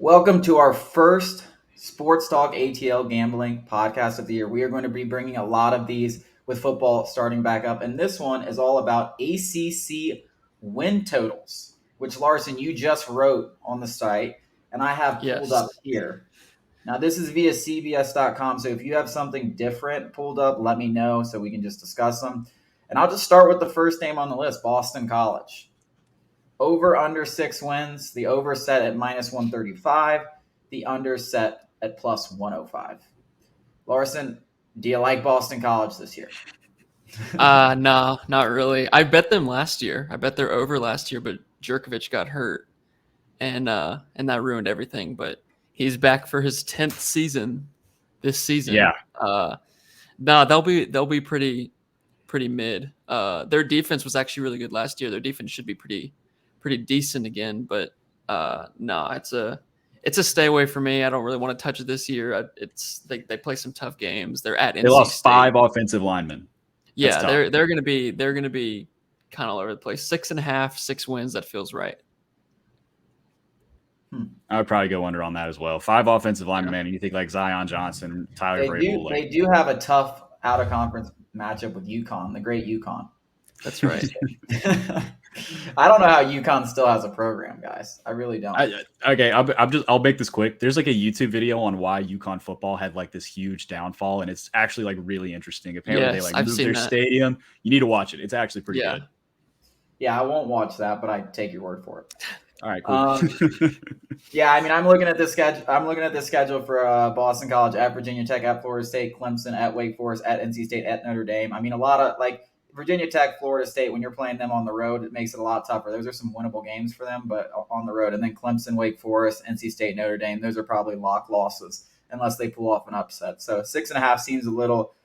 Welcome to our first Sports Talk ATL Gambling podcast of the year. We are going to be bringing a lot of these with football starting back up. And this one is all about ACC win totals, which, Larsen, you just wrote on the site, and I have pulled up Yes. here. Now, this is via CBS.com, so if you have something different pulled up, let me know so we can just discuss them. And I'll just start with the first name on the list, Boston College. Over under 6 wins. The over set at minus 135. The under set at plus 105. Larsen, do you like Boston College this year? No, not really. I bet them last year. I bet they're over last year, but Jerkovich got hurt, and that ruined everything. But he's back for his 10th season this season. Yeah. No, they'll be pretty mid. Their defense was actually really good last year. Their defense should be pretty decent again. But no, it's a stay away for me. I don't really want to touch it this year. They play some tough games. They're at NC They lost State. 5 offensive linemen. Yeah, they're gonna be kind of all over the place. 6.5, 6 wins. That feels right. I would probably go under on that as well. 5 offensive linemen, man. And you think like Zion Johnson, Tyler Vrabel. They do have a tough out of conference matchup with UConn, the great UConn. That's right. I don't know how UConn still has a program, guys. I really don't. I'll make this quick. There's like a YouTube video on why UConn football had like this huge downfall, and it's actually like really interesting. Apparently, they like moved their stadium. You need to watch it. It's actually pretty good. Yeah, I won't watch that, but I take your word for it. All right, cool. Yeah, I mean, I'm looking at this schedule for Boston College at Virginia Tech, at Florida State, Clemson, at Wake Forest, at NC State, at Notre Dame. I mean, a lot of like Virginia Tech, Florida State, when you're playing them on the road, it makes it a lot tougher. Those are some winnable games for them, but on the road. And then Clemson, Wake Forest, NC State, Notre Dame, those are probably lock losses unless they pull off an upset. So 6.5 seems a little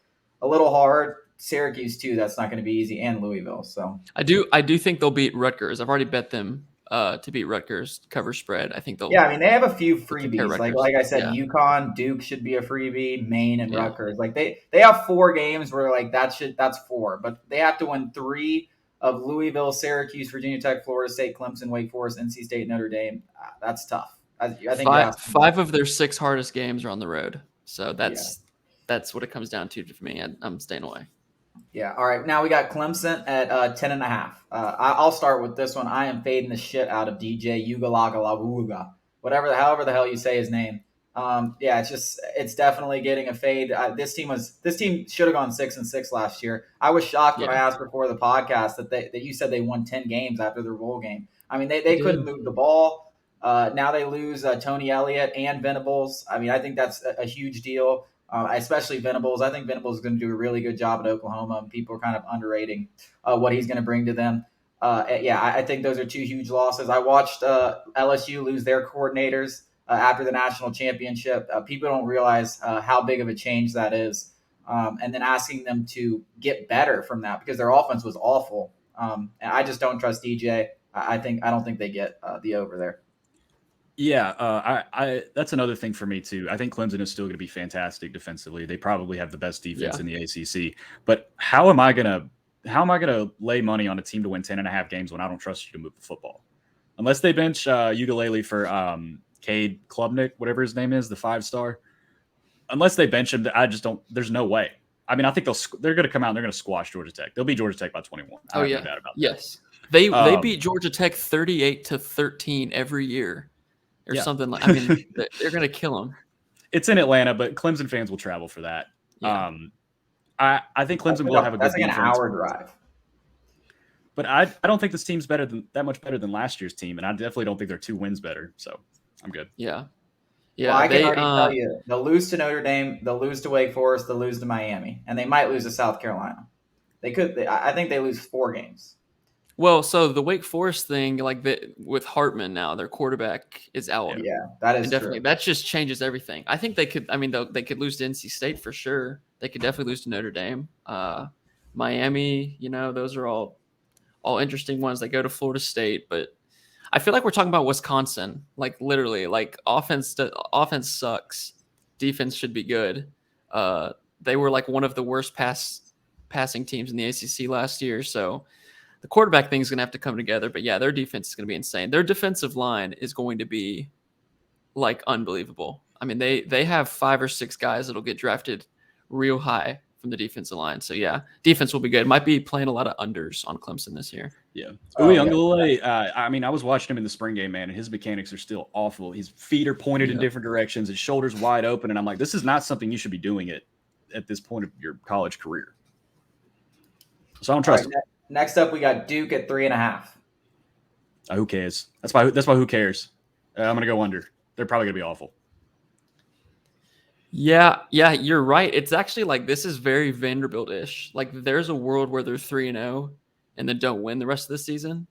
hard. Syracuse too, that's not going to be easy, and Louisville. So I do think they'll beat Rutgers. I've already bet them to beat Rutgers cover spread. I think they'll. Yeah, I mean they have a few freebies. Like I said, yeah. UConn, Duke should be a freebie. Maine and Rutgers. Like they have 4 games where like that's 4, but they have to win 3 of Louisville, Syracuse, Virginia Tech, Florida State, Clemson, Wake Forest, NC State, Notre Dame. That's tough. I think 5 of their 6 hardest games are on the road. So that's what it comes down to for me. I'm staying away. Yeah. All right. Now we got Clemson at 10.5. I'll start with this one. I am fading the shit out of DJ Ugalagalavuga, however the hell you say his name. It's definitely getting a fade. This team should have gone 6-6 last year. I was shocked when I asked before the podcast that you said they won 10 games after their bowl game. I mean, they couldn't move the ball. Now they lose Tony Elliott and Venables. I mean, I think that's a huge deal. Especially Venables. I think Venables is going to do a really good job at Oklahoma, and people are kind of underrating what he's going to bring to them. I think those are 2 huge losses. I watched LSU lose their coordinators after the national championship. People don't realize how big of a change that is, and then asking them to get better from that because their offense was awful. And I just don't trust DJ. I don't think they get the over there. Yeah, I that's another thing for me too. I think Clemson is still going to be fantastic defensively. They probably have the best defense in the ACC. But how am I gonna lay money on a team to win 10.5 games when I don't trust you to move the football? Unless they bench Ugalele for Cade Klubnik, whatever his name is, the 5-star. Unless they bench him, I just don't. There's no way. I mean, I think they're going to come out and they're going to squash Georgia Tech. They'll beat Georgia Tech by 21. I have no doubt about that. Yes, they beat Georgia Tech 38-13 every year. Or something like. I mean, they're going to kill them. It's in Atlanta, but Clemson fans will travel for that. Yeah. I think Clemson will have a good defense. That's like an hour drive. But I don't think this team's that much better than last year's team, and I definitely don't think they're 2 wins better. So I'm good. Yeah. Well, I can already tell you, they'll lose to Notre Dame, they'll lose to Wake Forest, they'll lose to Miami, and they might lose to South Carolina. I think they lose 4 games. Well, so the Wake Forest thing, with Hartman now, their quarterback is out. Yeah, that is definitely true. That just changes everything. I think they could. I mean, they could lose to NC State for sure. They could definitely lose to Notre Dame, Miami. Those are all interesting ones. They go to Florida State, but I feel like we're talking about Wisconsin. Like literally, like offense sucks. Defense should be good. They were like one of the worst passing teams in the ACC last year, so. The quarterback thing is going to have to come together, but yeah, their defense is going to be insane. Their defensive line is going to be like unbelievable. I mean, they have 5 or 6 guys that'll get drafted real high from the defensive line. So yeah, defense will be good. Might be playing a lot of unders on Clemson this year. Yeah. Oh, Uyunglele, I mean, I was watching him in the spring game, man, and his mechanics are still awful. His feet are pointed in different directions, his shoulders wide open, and I'm like, this is not something you should be doing at this point of your college career. So I don't trust him. Next up, we got Duke at 3.5. Who cares? That's why who cares? I'm gonna go under. They're probably gonna be awful. Yeah, you're right. It's actually like this is very Vanderbilt-ish. Like there's a world where they're 3-0 and then don't win the rest of the season.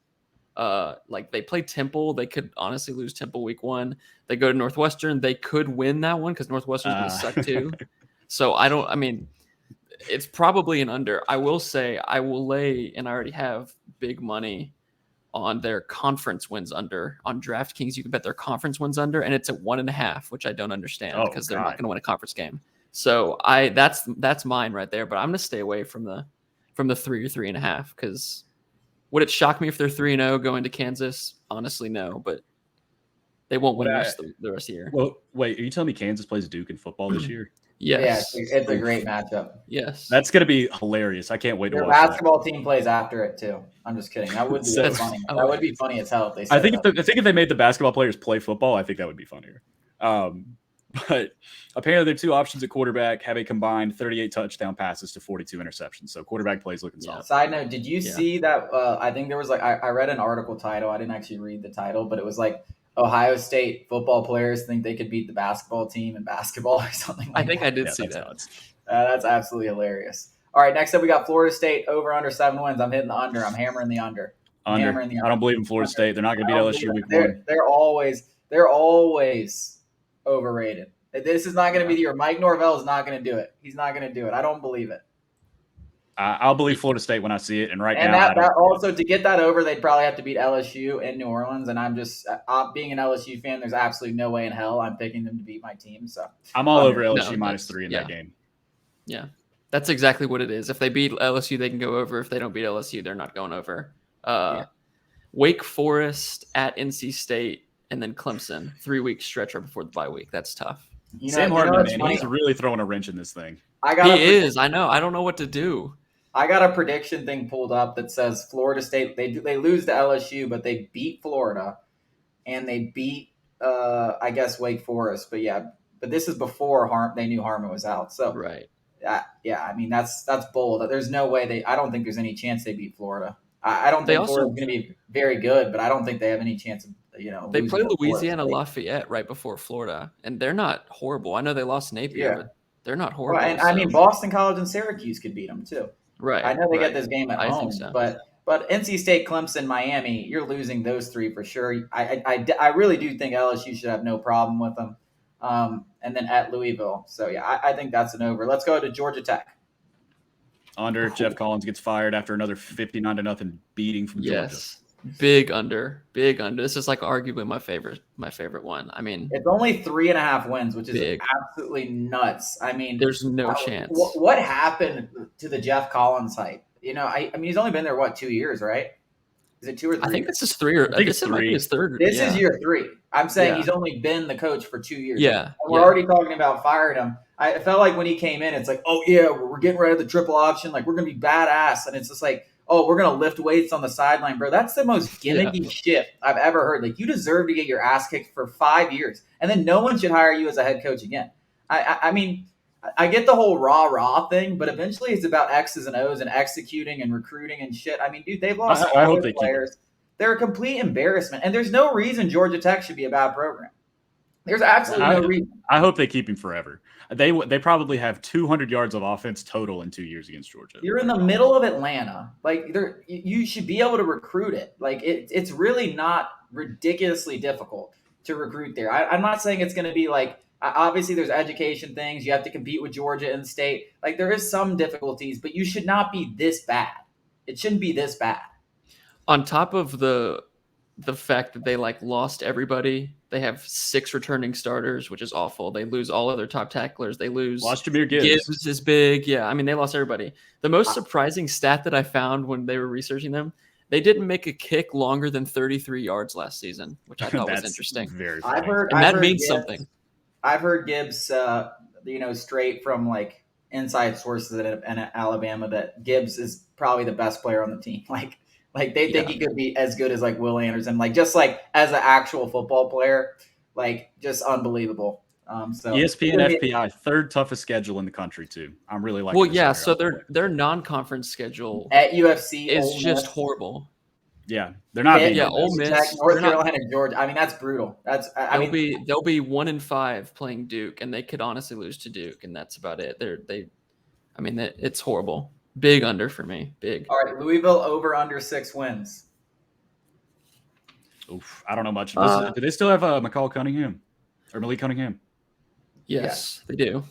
Like they play Temple, they could honestly lose Temple week 1. They go to Northwestern, they could win that one because Northwestern's gonna suck too. So I mean, it's probably an under. I will say I will lay, and I already have big money on their conference wins under. On DraftKings, you can bet their conference wins under, and it's at 1.5, which I don't understand because they're not going to win a conference game. So that's mine right there. But I'm going to stay away from the 3 or 3.5 because would it shock me if they're 3-0 going to Kansas? Honestly, no. But they won't win the rest of the year. Well, wait, are you telling me Kansas plays Duke in football this year? Yes. Yeah, it's a great matchup. Yes. That's going to be hilarious. I can't wait to Their watch basketball team plays after it, too. I'm just kidding. That would be funny. That would be funny as hell if they said I think if they made the basketball players play football, I think that would be funnier. But apparently their 2 options at quarterback have a combined 38 touchdown passes to 42 interceptions. So quarterback plays looking solid. Side note, did you see that? I think there was I read an article title. I didn't actually read the title, but it was like Ohio State football players think they could beat the basketball team in basketball or something like that. I think I did see that. That's absolutely hilarious. All right, next up we got Florida State over under 7 wins. I'm hitting the under. I'm hammering the under. I don't believe in Florida State. They're not going to beat LSU week 1. They're always overrated. This is not going to be the year. Mike Norvell is not going to do it. He's not going to do it. I don't believe it. I'll believe Florida State when I see it. And now, that also to get that over, they'd probably have to beat LSU in New Orleans. And I'm just being an LSU fan. There's absolutely no way in hell I'm picking them to beat my team. So I'm all over LSU -3 in that game. Yeah, that's exactly what it is. If they beat LSU, they can go over. If they don't beat LSU, they're not going over. Wake Forest at NC State and then Clemson, 3-week stretch right before the bye week. That's tough. Sam Hartman, man, he's really throwing a wrench in this thing. He is. I know. I don't know what to do. I got a prediction thing pulled up that says Florida State, they lose to LSU, but they beat Florida, and they beat, I guess, Wake Forest. But this is before they knew Harmon was out. So, right. I mean, that's bold. There's no way I don't think there's any chance they beat Florida. I don't think Florida's going to be very good, but I don't think they have any chance of, They play Louisiana Lafayette right before Florida, and they're not horrible. I know they lost Napier, but they're not horrible. Well, and I mean, Boston College and Syracuse could beat them too. Right. I know they get this game at home, think so. but NC State, Clemson, Miami, you're losing those 3 for sure. I really do think LSU should have no problem with them. And then at Louisville. So, I think that's an over. Let's go to Georgia Tech. Under. Jeff Collins gets fired after another 59-0 beating from Georgia. Yes. Big under. This is like arguably my favorite one. I mean, it's only 3.5 wins, which is absolutely nuts. I mean, there's no chance. What happened to the Jeff Collins hype? I mean, he's only been there 2 years, right? Is it 2 or 3? I think this is 3 or this might be his 3rd. This is year 3. I'm saying he's only been the coach for 2 years. Yeah, and we're already talking about firing him. I felt like when he came in, it's like, oh yeah, we're getting rid of the triple option. Like we're gonna be badass, and it's just like, oh, we're gonna lift weights on the sideline, bro. That's the most gimmicky shit I've ever heard. Like you deserve to get your ass kicked for 5 years, and then no one should hire you as a head coach again. I mean, I get the whole rah thing, but eventually it's about X's and O's and executing and recruiting and shit. I mean, dude, they've lost all their players. They're a complete embarrassment, and there's no reason Georgia Tech should be a bad program. There's absolutely no reason. I hope they keep him forever. They probably have 200 yards of offense total in 2 years against Georgia. You're in the middle of Atlanta. Like you should be able to recruit it. Like it's really not ridiculously difficult to recruit there. I'm not saying it's going to be like, obviously there's education things. You have to compete with Georgia in the state. Like there is some difficulties, but you should not be this bad. It shouldn't be this bad. On top of the fact that they lost everybody, they have 6 returning starters, which is awful. They lose all of their top tacklers. They lost Jahmyr Gibbs. Gibbs is big. Yeah, I mean they lost everybody. The most surprising stat that I found when they were researching them, They didn't make a kick longer than 33 yards last season, which I thought was interesting. Very funny. And that means something. I've heard Gibbs, straight from like inside sources in Alabama that Gibbs is probably the best player on the team. Like they think he could be as good as like Will Anderson, like just like as an actual football player, like just unbelievable. So ESPN FPI, third toughest schedule in the country too. I'm really liking. Well, yeah. So their non-conference schedule at UFC is just horrible. Yeah, they're not. Ole Miss, Tech, North Carolina, Georgia. I mean, that's brutal. They'll be 1-5 playing Duke, and they could honestly lose to Duke, and that's about it. It's horrible. Big under for me. Big. All right, Louisville over under 6 wins. Oof, I don't know much. Do they still have McCall Cunningham or Malik Cunningham? Yes, they do.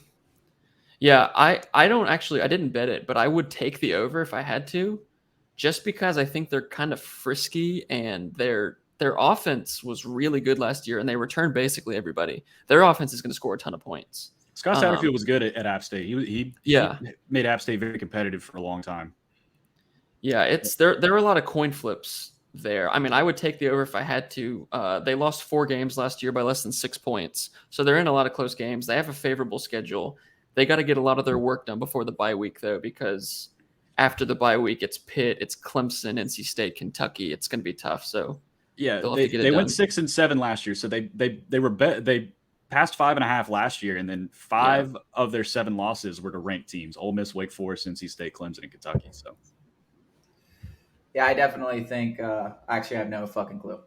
Yeah, I didn't bet it, but I would take the over if I had to, just because I think they're kind of frisky and their offense was really good last year and they returned basically everybody. Their offense is going to score a ton of points. Scott Satterfield was good at App State. He made App State very competitive for a long time. Yeah, there were a lot of coin flips there. I mean, I would take the over if I had to. They lost 4 games last year by less than 6 points. So they're in a lot of close games. They have a favorable schedule. They got to get a lot of their work done before the bye week, though, because after the bye week, it's Pitt, it's Clemson, NC State, Kentucky. It's going to be tough. So yeah, they went 6-7 last year. So they passed 5.5 last year, and then 5 of their 7 losses were to ranked teams: Ole Miss, Wake Forest, NC State, Clemson, and Kentucky. So. Yeah, I definitely think. Actually, I have no fucking clue.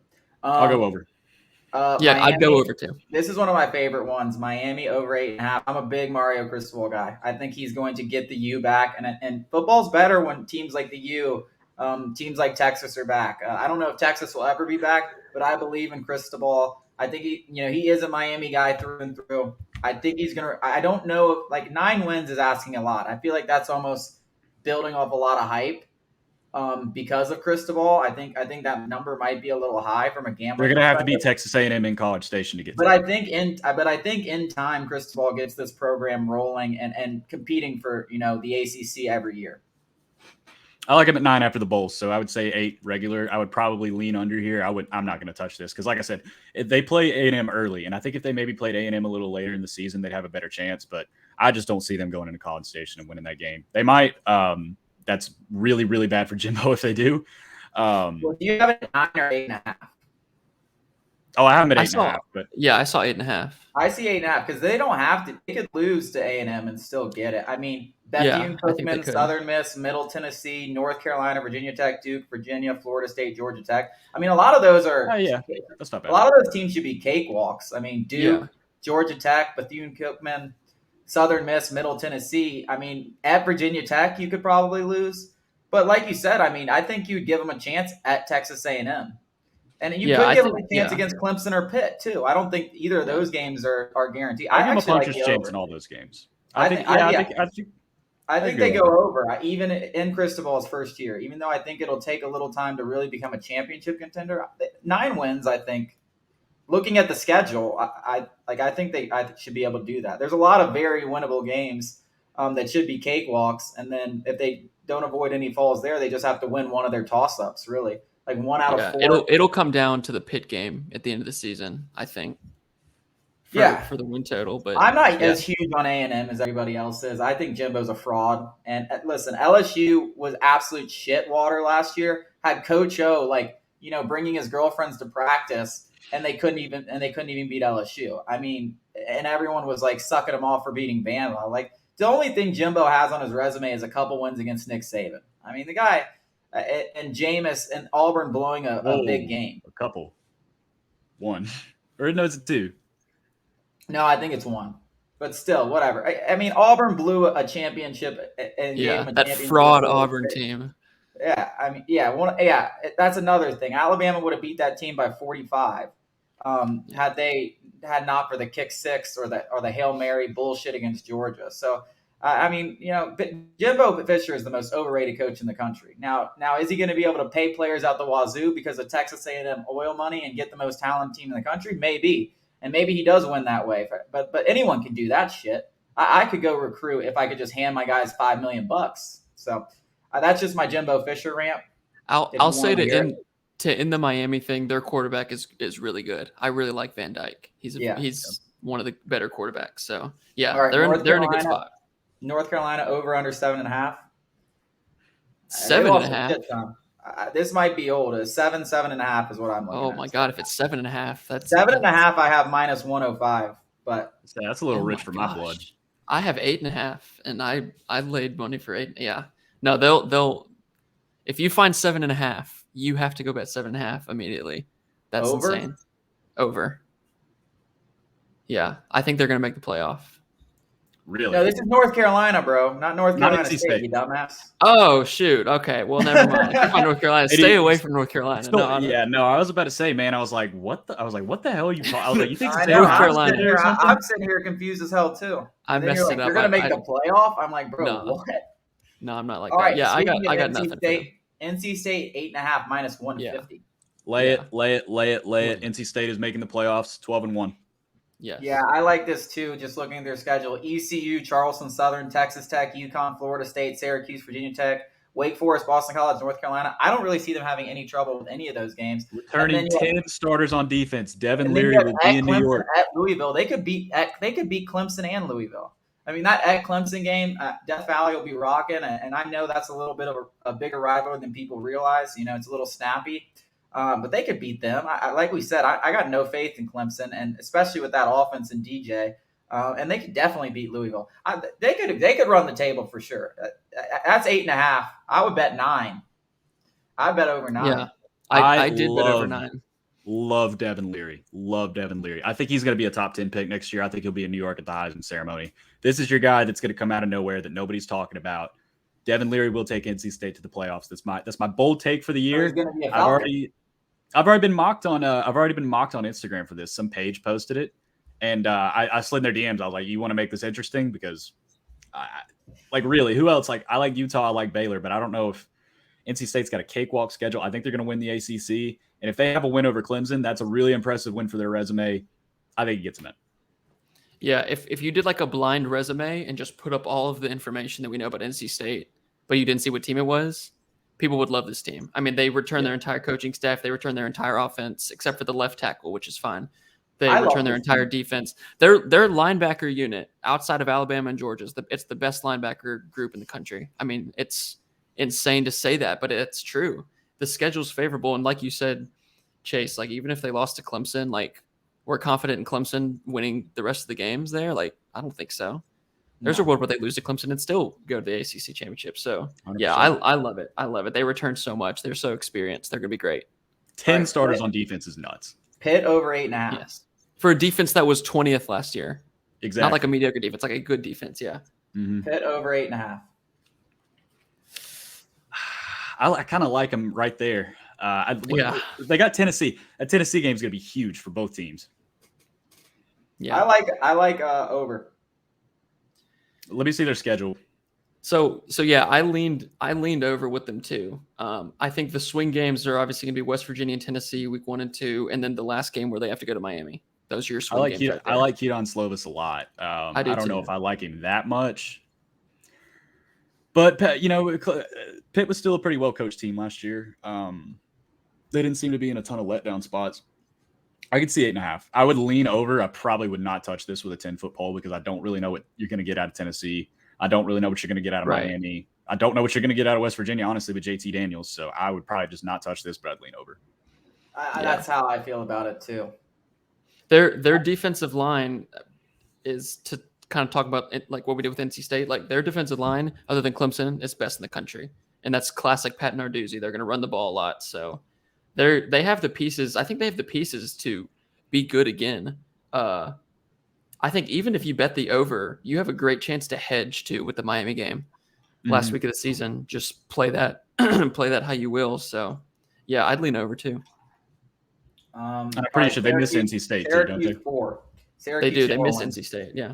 I'll go over. Miami, I'd go over too. This is one of my favorite ones. Miami over 8.5. I'm a big Mario Cristobal guy. I think he's going to get the U back, and football's better when teams like the U, teams like Texas are back. I don't know if Texas will ever be back, but I believe in Cristobal. I think he is a Miami guy through and through. I think he's gonna. I don't know if like 9 wins is asking a lot. I feel like that's almost building off a lot of hype. Because of Cristobal, I think that number might be a little high from a gambling. They're going to have to beat Texas A&M in College Station to get. But I think in time, Cristobal gets this program rolling and competing for the ACC every year. I like him at 9 after the bowl, so I would say 8 regular. I would probably lean under here. I'm not going to touch this because, like I said, if they play A&M early, and I think if they maybe played A&M a little later in the season, they'd have a better chance. But I just don't see them going into College Station and winning that game. They might. That's really, really bad for Jimbo if they do. Well, do you have it at 9 or 8.5? Oh, I have them at 8.5. But yeah, I saw 8.5. I see 8.5 because they don't have to. They could lose to A&M and still get it. I mean, Bethune-Cookman, Southern Miss, Middle Tennessee, North Carolina, Virginia Tech, Duke, Virginia, Florida State, Georgia Tech. I mean, a lot of those are. That's not bad. A lot of those teams should be cakewalks. I mean, Duke, Georgia Tech, Bethune-Cookman, Southern Miss, Middle Tennessee. I mean, at Virginia Tech, you could probably lose. But like you said, I mean, I think you'd give them a chance at Texas A&M. And you could give them a chance against Clemson or Pitt, too. I don't think either of those games are guaranteed. I give them a puncher's chance in all those games. I think they go over, even in Cristobal's first year, even though I think it'll take a little time to really become a championship contender. 9 wins, I think. Looking at the schedule, I think I should be able to do that. There's a lot of very winnable games that should be cakewalks, and then if they don't avoid any falls there, they just have to win one of their toss-ups, really. Like 1 out of 4. It'll come down to the Pitt game at the end of the season, I think. For the win total, but I'm not as huge on A&M as everybody else is. I think Jimbo's a fraud. And listen, LSU was absolute shit water last year. Had Coach O bringing his girlfriends to practice. And they couldn't even beat LSU. I mean, and everyone was like sucking him off for beating Bama. Like the only thing Jimbo has on his resume is a couple wins against Nick Saban. I mean, the guy and Jameis and Auburn blowing a big game. A couple, 1 or no, it's 2. No, I think it's 1. But still, whatever. I mean, Auburn blew a championship and gave him a that championship fraud Auburn team. Yeah, I mean, that's another thing. Alabama would have beat that team by 45 had not for the kick 6 or the Hail Mary bullshit against Georgia. So, I mean, Jimbo Fisher is the most overrated coach in the country. Now is he going to be able to pay players out the wazoo because of Texas A&M oil money and get the most talented team in the country? Maybe, and maybe he does win that way. But anyone can do that shit. I could go recruit if I could just hand my guys $5 million. So. That's just my Jimbo Fisher rant. I'll say to end the Miami thing, their quarterback is really good. I really like Van Dyke. He's one of the better quarterbacks. So yeah, All right, they're in a good spot. North Carolina over under 7.5. 7.5. This might be old. 7.5 is what I'm looking at. Oh my god, if it's 7.5, that's 7.5. I have minus 105, but that's a little rich for my blood. I have 8.5, and I laid money for 8. Yeah, no, they'll. If you find 7.5, you have to go bet 7.5 immediately. That's over? Insane. Over. Yeah, I think they're gonna make the playoff. Really? No, this is North Carolina, bro. Not North Carolina State, you dumbass. Oh, shoot. Okay. Well, never mind. If you're from North Carolina, stay away from North Carolina. I was about to say, man, I was like, what the hell are you talking? I was like, you think it's North Carolina? I'm sitting here confused as hell, too. I messed it up. You're going to make the playoff? I'm like, bro, what? No, I'm not like all that. Right, yeah, I got nothing. NC State 8.5 minus 150. Yeah. Lay it. NC State is making the playoffs 12-1. Yeah, I like this too. Just looking at their schedule: ECU, Charleston Southern, Texas Tech, UConn, Florida State, Syracuse, Virginia Tech, Wake Forest, Boston College, North Carolina. I don't really see them having any trouble with any of those games. Returning 10 starters on defense. Devin Leary will be in New York. At Louisville, they could beat Clemson and Louisville. I mean, that at Clemson game, Death Valley will be rocking, and I know that's a little bit of a bigger rivalry than people realize. You know, it's a little snappy. But they could beat them. Like we said, I got no faith in Clemson, and especially with that offense and DJ. And they could definitely beat Louisville. They could run the table for sure. That's 8.5. I would bet 9. I'd bet over 9. Yeah, I did bet over 9. Love Devin Leary. I think he's going to be a top 10 pick next year. I think he'll be in New York at the Heisman ceremony. This is your guy that's going to come out of nowhere that nobody's talking about. Devin Leary will take NC State to the playoffs. That's my bold take for the year. I've already been mocked on Instagram for this. Some page posted it, and I slid in their DMs. I was like, "You want to make this interesting?" Because, really, who else? Like, I like Utah, I like Baylor, but I don't know if NC State's got a cakewalk schedule. I think they're going to win the ACC, and if they have a win over Clemson, that's a really impressive win for their resume. I think it gets them in. Yeah, if you did like a blind resume and just put up all of the information that we know about NC State, but you didn't see what team it was, people would love this team. I mean, they return their entire coaching staff. They return their entire offense, except for the left tackle, which is fine. They return their entire defense. Their linebacker unit outside of Alabama and Georgia, it's the best linebacker group in the country. I mean, it's insane to say that, but it's true. The schedule's favorable. And like you said, Chase, like even if they lost to Clemson, like we're confident in Clemson winning the rest of the games there. Like, I don't think so. There's a world where they lose to Clemson and still go to the ACC championship. So, 100%. Yeah, I love it. I love it. They return so much. They're so experienced. They're going to be great. 10 starters on defense is nuts. Pitt over 8.5. Yes. For a defense that was 20th last year. Exactly. Not like a mediocre defense, like a good defense. Yeah. Mm-hmm. Pitt over 8.5. I kind of like them right there. They got Tennessee. A Tennessee game is going to be huge for both teams. Yeah. I like over. Let me see their schedule. So yeah, I leaned over with them too. I think the swing games are obviously going to be West Virginia and Tennessee week 1 and 2, and then the last game where they have to go to Miami. Those are your swing games. Right there. I like Keaton Slovis a lot. I don't know if I like him that much, but Pitt was still a pretty well coached team last year. They didn't seem to be in a ton of letdown spots. I could see 8.5. I would lean over. I probably would not touch this with a 10-foot pole because I don't really know what you're going to get out of Tennessee. I don't really know what you're going to get out of Miami. I don't know what you're going to get out of West Virginia, honestly, with JT Daniels. So I would probably just not touch this, but I'd lean over. That's how I feel about it too. Their defensive line is, to kind of talk about it, like what we did with NC State. Like their defensive line, other than Clemson, is best in the country, and that's classic Pat Narduzzi. They're going to run the ball a lot, so. They have the pieces. I think they have the pieces to be good again. I think even if you bet the over, you have a great chance to hedge too with the Miami game last week of the season. Just play that how you will. So, yeah, I'd lean over too. I'm pretty sure they miss NC State too, don't they? 4. They do. They miss NC State. Yeah.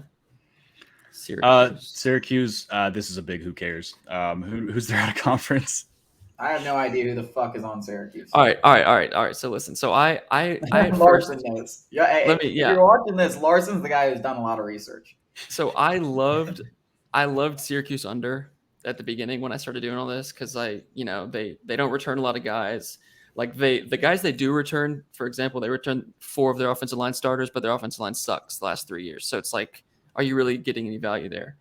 Syracuse. This is a big who cares. Who's there out of conference? I have no idea who the fuck is on Syracuse. All right. So listen. So I Larsen knows. Yeah. If you're watching this, Larsen's the guy who's done a lot of research. So I loved Syracuse under. at the beginning when I started doing all this, because they don't return a lot of guys. Like the guys they do return, for example, they return 4 of their offensive line starters, but their offensive line sucks the last 3 years. So it's like, are you really getting any value there?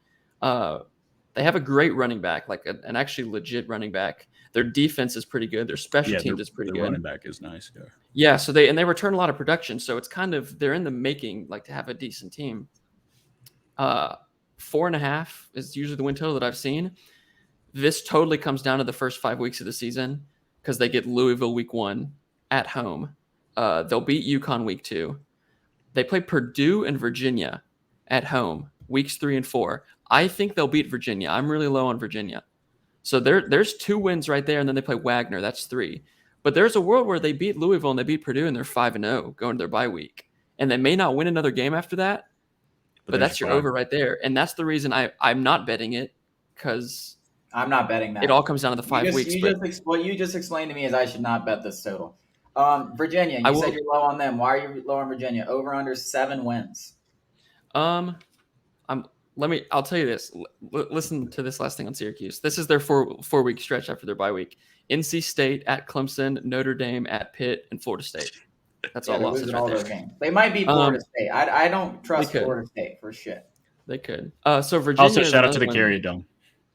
They have a great running back, like an actually legit running back. Their defense is pretty good. Their special teams is pretty good. Running back is nice. Yeah. So they return a lot of production. So it's kind of, they're in the making, like, to have a decent team. 4.5 is usually the win total that I've seen. This totally comes down to the first 5 weeks of the season, because they get Louisville week 1 at home. They'll beat UConn week 2. They play Purdue and Virginia at home weeks 3 and 4. I think they'll beat Virginia. I'm really low on Virginia. So there's 2 wins right there, and then they play Wagner. That's 3. But there's a world where they beat Louisville and they beat Purdue, and they're 5-0 going to their bye week. And they may not win another game after that, but that's your over right there. And that's the reason I'm not betting it, because I'm not betting that. It all comes down to the 5 weeks. What you just explained to me is I should not bet this total. Virginia, you said you're low on them. Why are you low on Virginia? Over under 7 wins. I'll tell you this. Listen to this last thing on Syracuse. This is their 4-week stretch after their bye week. NC State at Clemson, Notre Dame at Pitt, and Florida State. That's all losses right there. Games. They might beat Florida State. I don't trust Florida State for shit. They could. So Virginia. Also, shout out to the Carrier Dome.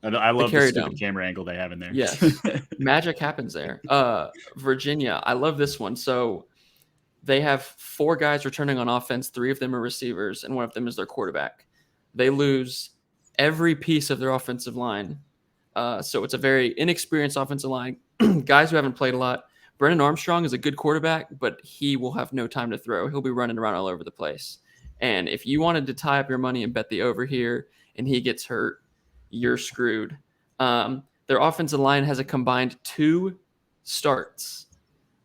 I love the stupid camera angle they have in there. Yes. Magic happens there. Virginia, I love this one. So they have 4 guys returning on offense. 3 of them are receivers, and 1 of them is their quarterback. They lose every piece of their offensive line. So it's a very inexperienced offensive line. Guys who haven't played a lot. Brennan Armstrong is a good quarterback, but he will have no time to throw. He'll be running around all over the place. And if you wanted to tie up your money and bet the over here and he gets hurt, you're screwed. Their offensive line has a combined 2 starts.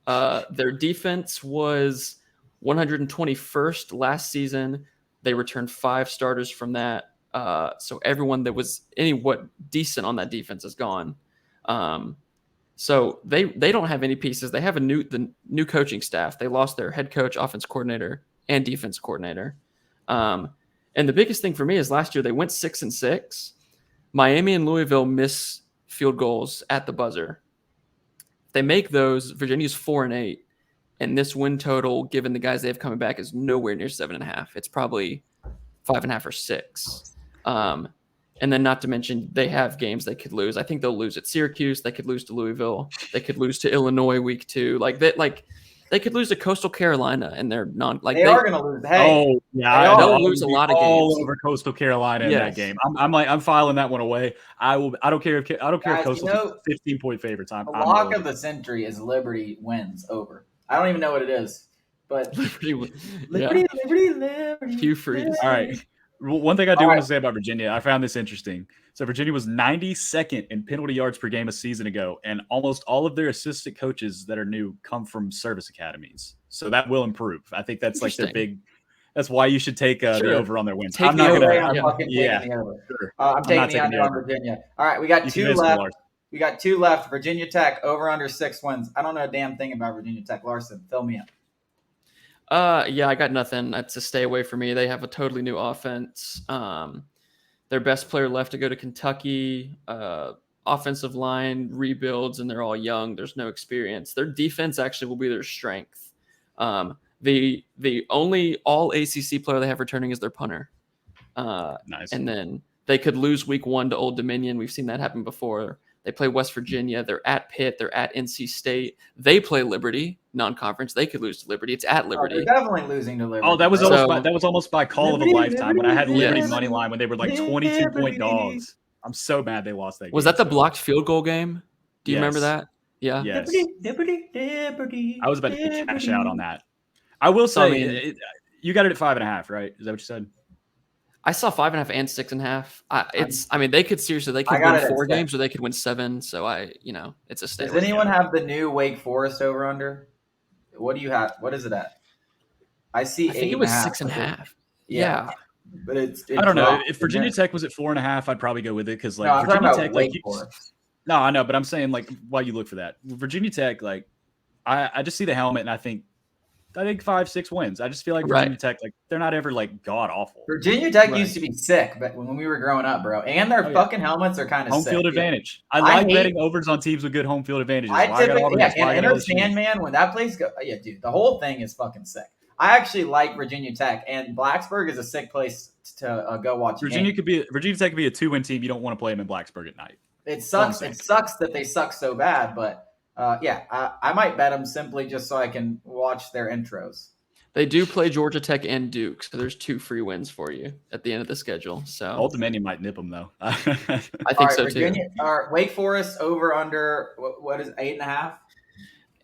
Their defense was 121st last season. They returned 5 starters from that. So everyone that was decent on that defense is gone. So they don't have any pieces. They have the new coaching staff. They lost their head coach, offense coordinator, and defense coordinator. And the biggest thing for me is last year they went 6-6. Miami and Louisville miss field goals at the buzzer. If they make those, Virginia's 4-8. And this win total, given the guys they have coming back, is nowhere near 7.5. It's probably 5.5 or 6. And then not to mention they have games they could lose. I think they'll lose at Syracuse. They could lose to Louisville. They could lose to Illinois week 2. They could lose to Coastal Carolina, and they're not like they are going to lose. Hey, they'll lose a lot of games all over Coastal Carolina in that game. I'm filing that one away. I don't care if Coastal's a 15-point favorite. The lock of the century is Liberty wins over. I don't even know what it is, but Liberty. Hugh Freeze. All right. One thing I do want to say about Virginia, I found this interesting. So Virginia was 92nd in penalty yards per game a season ago, and almost all of their assistant coaches that are new come from service academies. So that will improve. I think that's like their big. That's why you should take the over on their wins. I'm not going to. I'm taking the under on Virginia. All right, we got 2 left. We got 2 left. Virginia Tech over under 6 wins. I don't know a damn thing about Virginia Tech. Larsen, fill me in. Yeah, I got nothing. That's a stay away for me. They have a totally new offense. Their best player left to go to Kentucky. Offensive line rebuilds, and they're all young. There's no experience. Their defense actually will be their strength. The only all ACC player they have returning is their punter. Nice. And then they could lose week 1 to Old Dominion. We've seen that happen before. They play West Virginia. They're at Pitt. They're at NC State. They play Liberty, non-conference. They could lose to Liberty. It's at Liberty. They're definitely losing to Liberty. Oh, that was almost by call of a lifetime when I had Liberty money line when they were like 22-point dogs. I'm so mad they lost that game. Was that the blocked field goal game? Do you remember that? Yeah. Yes. Liberty. I was about to cash out on that. I will say, you got it at 5.5, right? Is that what you said? I saw 5.5 and 6.5. They could seriously, win 4 games or they could win 7. So it's a stay. Does anyone have the new Wake Forest over under? What do you have? What is it at? I see. I think it was 6.5. Yeah. But I don't know. If Virginia Tech was at 4.5, I'd probably go with it because Virginia Tech, no, I know, but I'm saying why you look for that. Virginia Tech, I just see the helmet and I think I think 5-6 wins. I just feel like Right. Virginia Tech, like they're not ever like god awful. Virginia Tech Right. used to be sick, but when we were growing up, bro, and their Oh, yeah. fucking helmets are kind of Home sick. field dude. advantage. I I like hate- betting overs on teams with good home field advantages. I Why I got typically, Auburn? yeah, That's why I and got understand, LSU. man, when that place go, yeah, dude, the whole thing is fucking sick. I actually like Virginia Tech, and Blacksburg is a sick place to go watch. Virginia Tech could be a 2-win team. You don't want to play them in Blacksburg at night. It sucks. It sucks that they suck so bad, but yeah, I might bet them simply just so I can watch their intros. They do play Georgia Tech and Duke, so there's 2 free wins for you at the end of the schedule. So Old Dominion might nip them though. I think so Virginia, too. Wake Forest over under what is 8.5?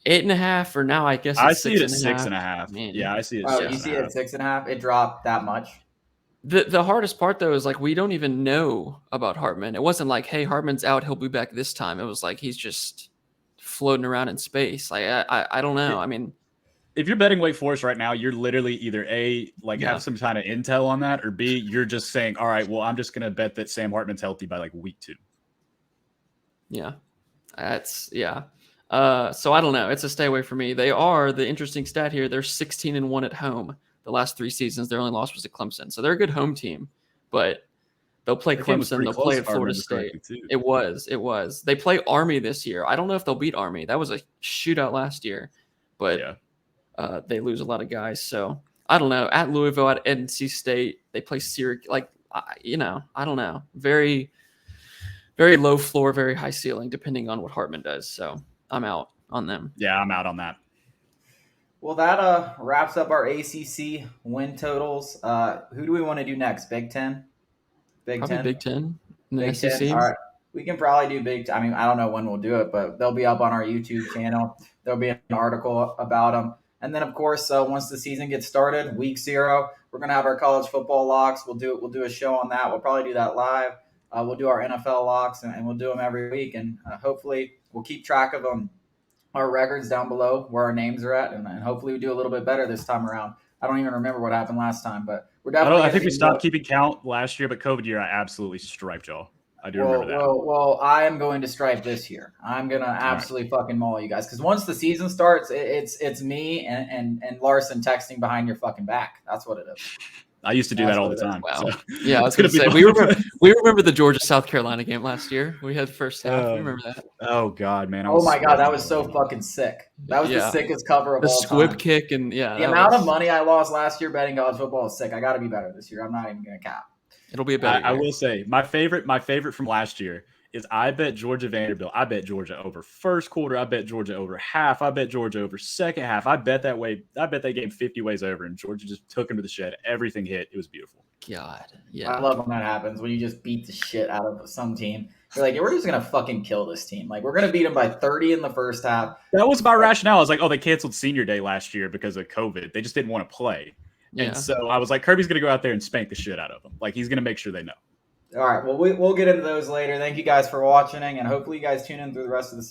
8.5, or now I guess I it's see it at 6.5. 6.5. Yeah, I see it. Oh, you see it at 6.5? It dropped that much. The hardest part though is like we don't even know about Hartman. It wasn't like, hey, Hartman's out, he'll be back this time. It was like he's just floating around in space. Like I don't know. I mean, if you're betting Wake Forest right now, you're literally either A, like have some kind of intel on that, or B, you're just saying, all right, well, I'm just gonna bet that Sam Hartman's healthy by like week 2. Yeah. So I don't know. It's a stay away for me. They are the interesting stat here. They're 16-1 at home. The last 3 seasons, their only loss was at Clemson. So they're a good home team, but they'll play Clemson. They'll play at Florida State. It was. They play Army this year. I don't know if they'll beat Army. That was a shootout last year, but they lose a lot of guys. So I don't know. At Louisville, at NC State, they play Syracuse. Like, I don't know. Very, very low floor, very high ceiling, depending on what Hartman does. So I'm out on them. Yeah, I'm out on that. Well, that wraps up our ACC win totals. Who do we want to do next? Big Ten? Probably Big Ten. Big Ten. All right. We can probably do Big Ten. I mean, I don't know when we'll do it, but they'll be up on our YouTube channel. There'll be an article about them. And then, of course, once the season gets started, week 0, we're going to have our college football locks. We'll do a show on that. We'll probably do that live. We'll do our NFL locks, and we'll do them every week. And hopefully we'll keep track of them. Our records down below where our names are at, and hopefully we do a little bit better this time around. I don't even remember what happened last time, but we're definitely. I think we stopped keeping count last year, but COVID year, I absolutely striped y'all. I do remember that. Well, I am going to stripe this year. I'm gonna absolutely fucking maul you guys because once the season starts, it's me and Larsen texting behind your fucking back. That's what it is. I used to do that all the time. Wow. So. Yeah, I was going to say, we remember the Georgia-South Carolina game last year. We had the first half. We remember that. Oh, God, man. Oh, my God. That was so fucking sick. That was the sickest cover of all time. The squib kick and, the amount of money I lost last year betting college football is sick. I got to be better this year. I'm not even going to cap. It'll be a better year. I will say, my favorite from last year is I bet Georgia Vanderbilt. I bet Georgia over first quarter. I bet Georgia over half. I bet Georgia over second half. I bet that game 50 ways over, and Georgia just took him to the shed. Everything hit. It was beautiful. God, yeah. I love when that happens, when you just beat the shit out of some team. You're like, we're just going to fucking kill this team. Like, we're going to beat them by 30 in the first half. That was my rationale. I was like, oh, they canceled senior day last year because of COVID. They just didn't want to play. Yeah. And so I was like, Kirby's going to go out there and spank the shit out of them. Like, he's going to make sure they know. All right. Well, we'll get into those later. Thank you guys for watching, and hopefully you guys tune in through the rest of the